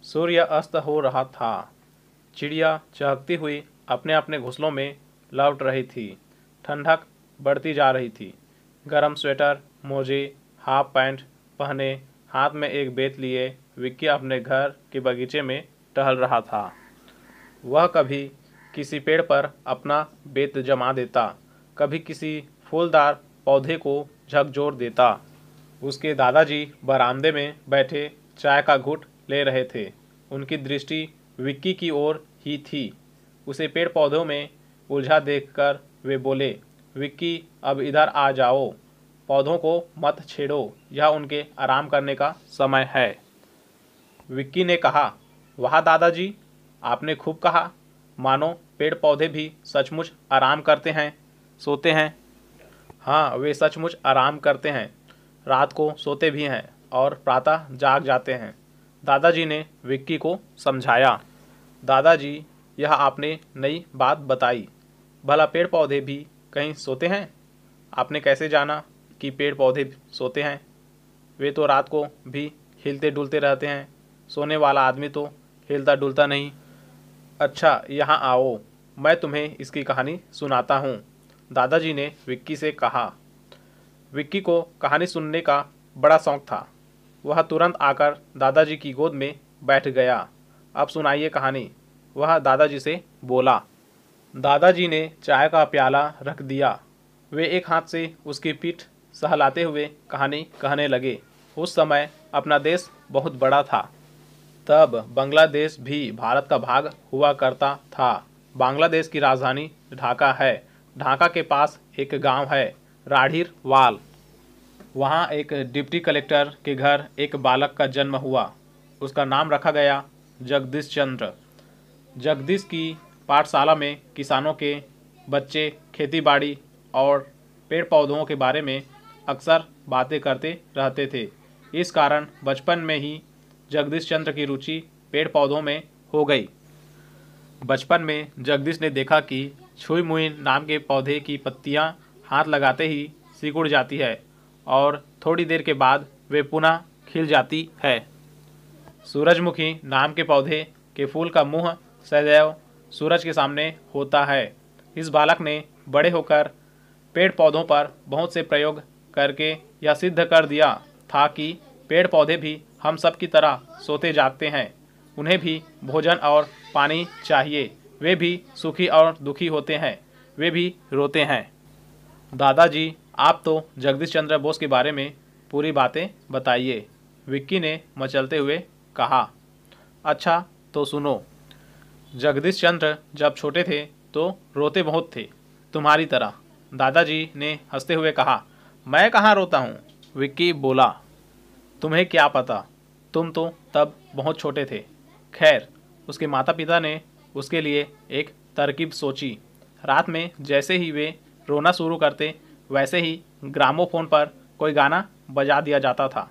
सूर्य अस्त हो रहा था। चिड़िया चहकती हुई अपने अपने घोंसलों में लौट रही थी। ठंडक बढ़ती जा रही थी। गरम स्वेटर, मोजे, हाफ पैंट पहने, हाथ में एक बेत लिए विक्की अपने घर के बगीचे में टहल रहा था। वह कभी किसी पेड़ पर अपना बेत जमा देता, कभी किसी फूलदार पौधे को झकझोर देता। उसके दादाजी बरामदे में बैठे चाय का घूंट ले रहे थे। उनकी दृष्टि विक्की की ओर ही थी। उसे पेड़ पौधों में उलझा देखकर वे बोले, विक्की, अब इधर आ जाओ, पौधों को मत छेड़ो, यह उनके आराम करने का समय है। विक्की ने कहा, वाह दादाजी, आपने खूब कहा। मानो पेड़ पौधे भी सचमुच आराम करते हैं, सोते हैं। हाँ, वे सचमुच आराम करते हैं, रात को सोते भी हैं और प्रातः जाग जाते हैं। दादाजी ने विक्की को समझाया। दादाजी, यह आपने नई बात बताई। भला पेड़ पौधे भी कहीं सोते हैं? आपने कैसे जाना कि पेड़ पौधे सोते हैं? वे तो रात को भी हिलते डुलते रहते हैं। सोने वाला आदमी तो हिलता डुलता नहीं। अच्छा, यहाँ आओ, मैं तुम्हें इसकी कहानी सुनाता हूँ, दादाजी ने विक्की से कहा। विक्की को कहानी सुनने का बड़ा शौक था। वह तुरंत आकर दादाजी की गोद में बैठ गया। अब सुनाइए कहानी, वह दादाजी से बोला। दादाजी ने चाय का प्याला रख दिया। वे एक हाथ से उसकी पीठ सहलाते हुए कहानी कहने लगे। उस समय अपना देश बहुत बड़ा था। तब बांग्लादेश भी भारत का भाग हुआ करता था। बांग्लादेश की राजधानी ढाका है। ढाका के पास एक गांव है, राढ़ीर वाल। वहाँ एक डिप्टी कलेक्टर के घर एक बालक का जन्म हुआ। उसका नाम रखा गया जगदीश चंद्र। जगदीश की पाठशाला में किसानों के बच्चे खेतीबाड़ी और पेड़ पौधों के बारे में अक्सर बातें करते रहते थे। इस कारण बचपन में ही जगदीश चंद्र की रुचि पेड़ पौधों में हो गई। बचपन में जगदीश ने देखा कि छुई मुई नाम के पौधे की पत्तियां हाथ लगाते ही सिकुड़ जाती है और थोड़ी देर के बाद वे पुनः खिल जाती है। सूरजमुखी नाम के पौधे के फूल का मुंह सदैव सूरज के सामने होता है। इस बालक ने बड़े होकर पेड़ पौधों पर बहुत से प्रयोग करके यह सिद्ध कर दिया था कि पेड़ पौधे भी हम सब की तरह सोते जागते हैं। उन्हें भी भोजन और पानी चाहिए। वे भी सुखी और दुखी होते हैं। वे भी रोते हैं। दादाजी, आप तो जगदीश चंद्र बोस के बारे में पूरी बातें बताइए, विक्की ने मचलते हुए कहा। अच्छा, तो सुनो। जगदीश चंद्र जब छोटे थे तो रोते बहुत थे, तुम्हारी तरह। दादाजी ने हंसते हुए कहा। मैं कहाँ रोता हूँ, विक्की बोला। तुम्हें क्या पता, तुम तो तब बहुत छोटे थे। खैर, उसके माता पिता ने उसके लिए एक तरकीब सोची। रात में जैसे ही वे रोना शुरू करते, वैसे ही ग्रामोफोन पर कोई गाना बजा दिया जाता था।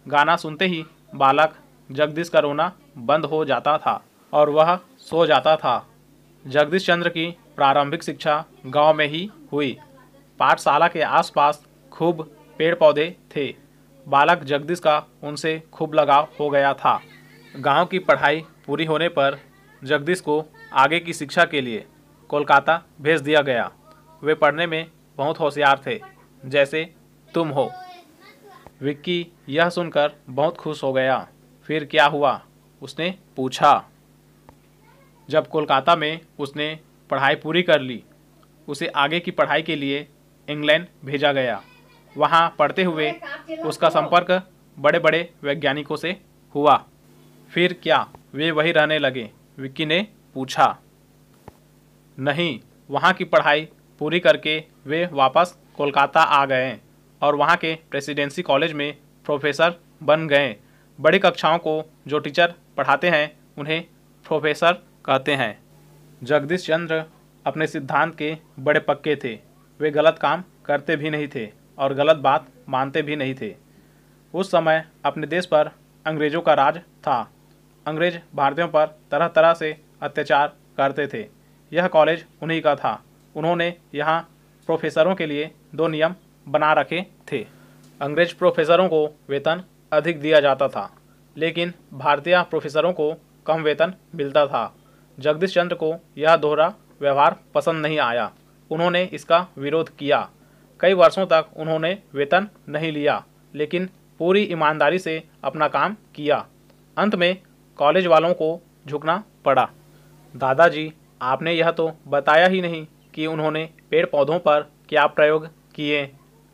गाना सुनते ही बालक जगदीश का रोना बंद हो जाता था और वह सो जाता था। जगदीश चंद्र की प्रारंभिक शिक्षा गांव में ही हुई। पाठशाला के आसपास खूब पेड़ पौधे थे। बालक जगदीश का उनसे खूब लगाव हो गया था। गांव की पढ़ाई पूरी होने पर जगदीश को आगे की शिक्षा के लिए कोलकाता भेज दिया गया। वे पढ़ने में बहुत होशियार थे, जैसे तुम हो। विक्की यह सुनकर बहुत खुश हो गया। फिर क्या हुआ, उसने पूछा। जब कोलकाता में उसने पढ़ाई पूरी कर ली, उसे आगे की पढ़ाई के लिए इंग्लैंड भेजा गया। वहाँ पढ़ते हुए उसका संपर्क बड़े बड़े वैज्ञानिकों से हुआ। फिर क्या वे वहीं रहने लगे, विक्की ने पूछा। नहीं, वहाँ की पढ़ाई पूरी करके वे वापस कोलकाता आ गए और वहाँ के प्रेसिडेंसी कॉलेज में प्रोफेसर बन गए। बड़ी कक्षाओं को जो टीचर पढ़ाते हैं उन्हें प्रोफेसर कहते हैं। जगदीश चंद्र अपने सिद्धांत के बड़े पक्के थे। वे गलत काम करते भी नहीं थे और गलत बात मानते भी नहीं थे। उस समय अपने देश पर अंग्रेज़ों का राज था। अंग्रेज भारतीयों पर तरह तरह से अत्याचार करते थे। यह कॉलेज उन्हीं का था। उन्होंने यहाँ प्रोफेसरों के लिए 2 नियम बना रखे थे। अंग्रेज प्रोफेसरों को वेतन अधिक दिया जाता था। लेकिन भारतीय प्रोफेसरों को कम वेतन मिलता था। जगदीश चंद्र को यह दोहरा व्यवहार पसंद नहीं आया। उन्होंने इसका विरोध किया। कई वर्षों तक उन्होंने वेतन नहीं लिया, लेकिन पूरी ईमानदारी से अपना काम किया। अंत में कॉलेज वालों को झुकना पड़ा। दादाजी, आपने यह तो बताया ही नहीं कि उन्होंने पेड़ पौधों पर क्या प्रयोग किए,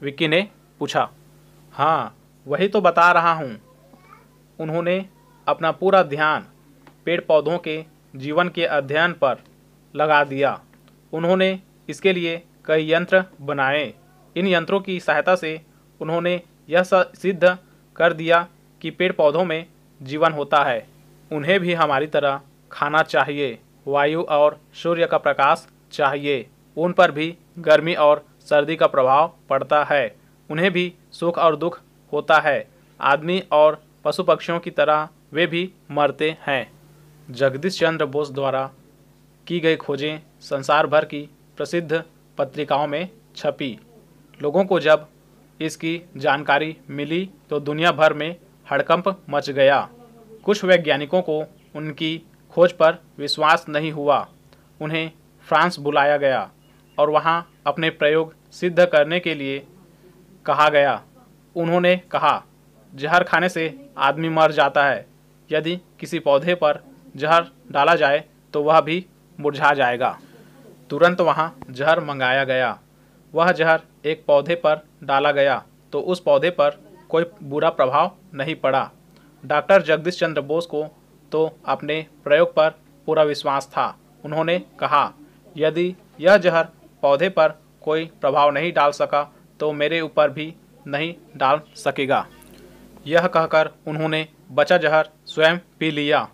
विक्की ने पूछा। हाँ, वही तो बता रहा हूँ। उन्होंने अपना पूरा ध्यान पेड़ पौधों के जीवन के अध्ययन पर लगा दिया। उन्होंने इसके लिए कई यंत्र बनाए। इन यंत्रों की सहायता से उन्होंने यह सिद्ध कर दिया कि पेड़ पौधों में जीवन होता है। उन्हें भी हमारी तरह खाना चाहिए, वायु और सूर्य का प्रकाश चाहिए। उन पर भी गर्मी और सर्दी का प्रभाव पड़ता है। उन्हें भी सुख और दुख होता है। आदमी और पशु पक्षियों की तरह वे भी मरते हैं। जगदीश चंद्र बोस द्वारा की गई खोजें संसार भर की प्रसिद्ध पत्रिकाओं में छपी। लोगों को जब इसकी जानकारी मिली तो दुनिया भर में हड़कंप मच गया। कुछ वैज्ञानिकों को उनकी खोज पर विश्वास नहीं हुआ। उन्हें फ्रांस बुलाया गया और वहां अपने प्रयोग सिद्ध करने के लिए कहा गया। उन्होंने कहा, जहर खाने से आदमी मर जाता है। यदि किसी पौधे पर जहर डाला जाए तो वह भी मुरझा जाएगा। तुरंत वहां जहर मंगाया गया। वह जहर एक पौधे पर डाला गया तो उस पौधे पर कोई बुरा प्रभाव नहीं पड़ा। डॉक्टर जगदीश चंद्र बोस को तो अपने प्रयोग पर पूरा विश्वास था। उन्होंने कहा, यदि यह जहर पौधे पर कोई प्रभाव नहीं डाल सका तो मेरे ऊपर भी नहीं डाल सकेगा। यह कहकर उन्होंने बचा जहर स्वयं पी लिया।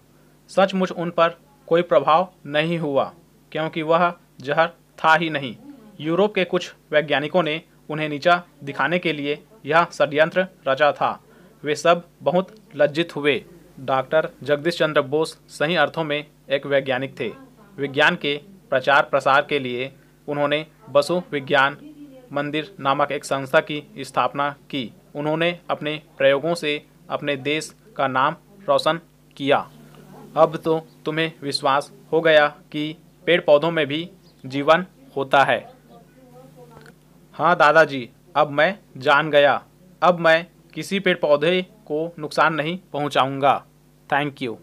सचमुच उन पर कोई प्रभाव नहीं हुआ, क्योंकि वह जहर था ही नहीं। यूरोप के कुछ वैज्ञानिकों ने उन्हें नीचा दिखाने के लिए यह षड्यंत्र रचा था। वे सब बहुत लज्जित हुए। डॉक्टर जगदीश चंद्र बोस सही अर्थों में एक वैज्ञानिक थे। विज्ञान के प्रचार प्रसार के लिए उन्होंने बसु विज्ञान मंदिर नामक एक संस्था की स्थापना की। उन्होंने अपने प्रयोगों से अपने देश का नाम रोशन किया। अब तो तुम्हें विश्वास हो गया कि पेड़ पौधों में भी जीवन होता है। हाँ दादाजी, अब मैं जान गया। अब मैं किसी पेड़ पौधे को नुकसान नहीं पहुंचाऊंगा। Thank you.